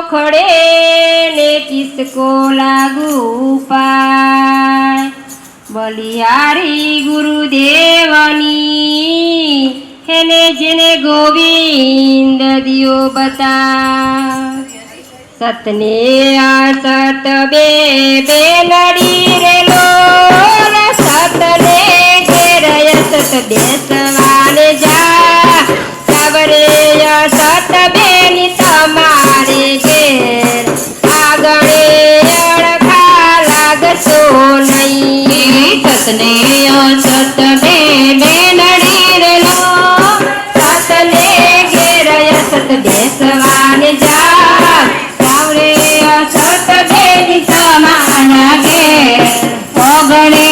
खड़े ने किसको लागू पाए। बलिहारी गुरुदेवनी हेने जेने गोविंद दियो बता। सतने सत बे बेनड़ी रे लोल सतने घेरय सत बेसवाने जा। सबरे सत बेनी तमारे घेर आगणे अड़खा लागसो नहीं। सतने सत बे बेनड़ी रे लोल सतने घेरय सत बेसवाने जा। सत बेनी तमारा घेर आगणे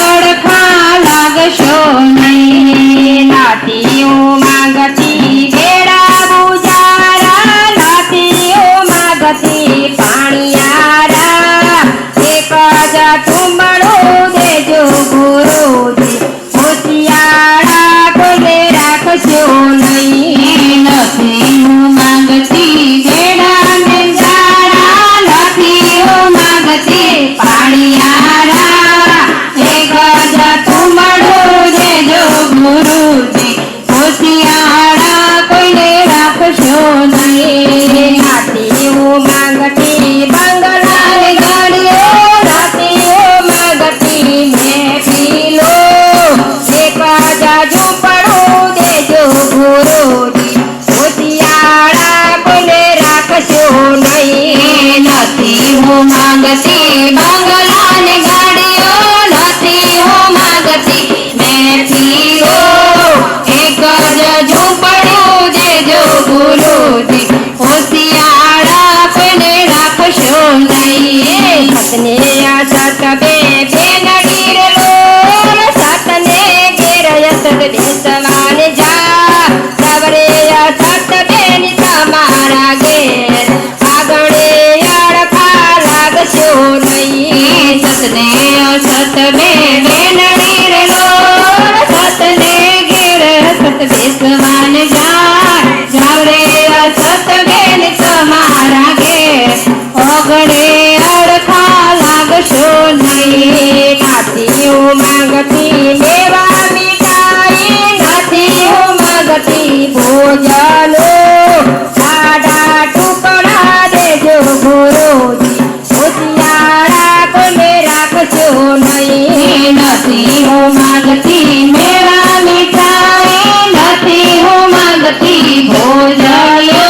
अड़खा लागशो नहीं। नातीओ मागती बेड़ा बुजारा नातीओ मागती पाणियारा। एक जा तुमड़ो देजो गुरुजी होशियारा कोने राखशो नहीं। नथीओ मागती बेड़ा नेजारा नथीओ मागती पाणियारा। एक जा तुमड़ो देजो गुरुजी होशियारा कोने राखशो नहीं। नातीओ मागती बंगला रे गाड़ियो नातीओ मागती महफिलो। एक जा झूंपड़ो देजो गुरुजी होशियारा कोने राखशो नहीं। नथीओ मागती बंगला ने गाड़ियो नथीओ मागती महफिलो। एक झूंपड़ो देजो गुरुजी होशियारा कोने राखशो नहीं। सतने सत बे बेनड़ी रे लोल सतने घेरय सत बेसवाने जा। सबरे सत बेनी तमारा घेर आगणे अड़खा लागशो नहीं। सतने सत बे बेनड़ी रे लोल सतने घेर सत बेसवाने जा। जावरे सत बेनी तमारा घेर आगणे अड़खा लागशो नहीं। नातीओ मागती मेवा मिठाई नातीओ मागती भोजनो। साडा टुकड़ा देजो गुरुजी होशियारा कोने राखशो नहीं। नथीओ मागती मेवा मिठाई नथीओ मागती भोजनो।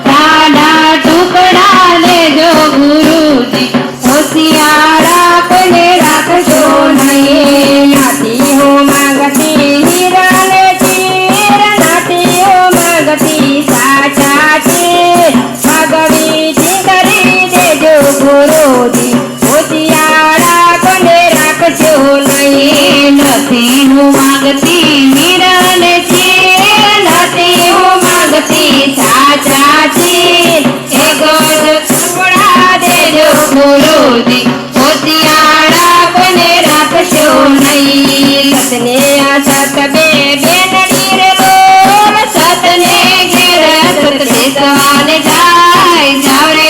साडा टुकड़ा देजो गुरुजी होशियारा कोने राखशो नहीं। नातीओ मागती हिरण चीर नातीओ मागती साचा चीर। भगवी चिंगरी देजो गुरुजी होशियारा कोने राखशो नहीं। नथीओ मागती हिरण चीर नथीओ मागती साचा चीर। एक टुकड़ा देजो गुरुजी होशियारा कोने राखशो नहीं। सतने सत बे बेनड़ी रे लोल सतने घेर सत बेसवाने जाय। जावरे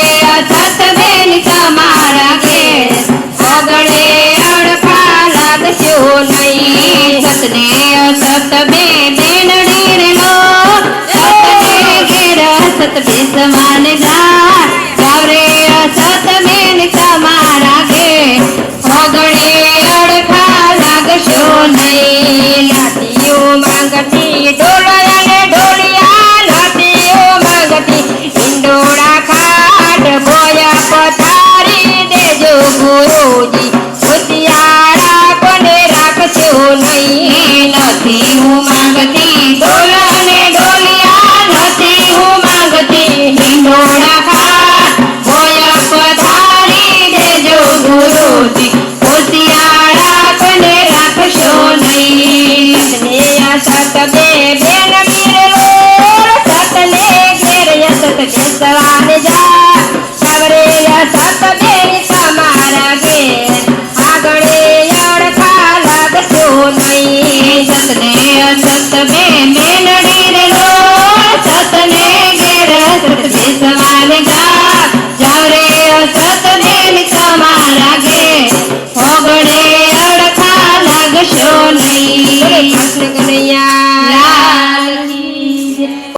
सत बेनी तमारा घेर आगणे अड़खा लागशो नहीं। सतने सत बे बेनड़ी रे लोल सतने घेर सत बेसवाने जाय।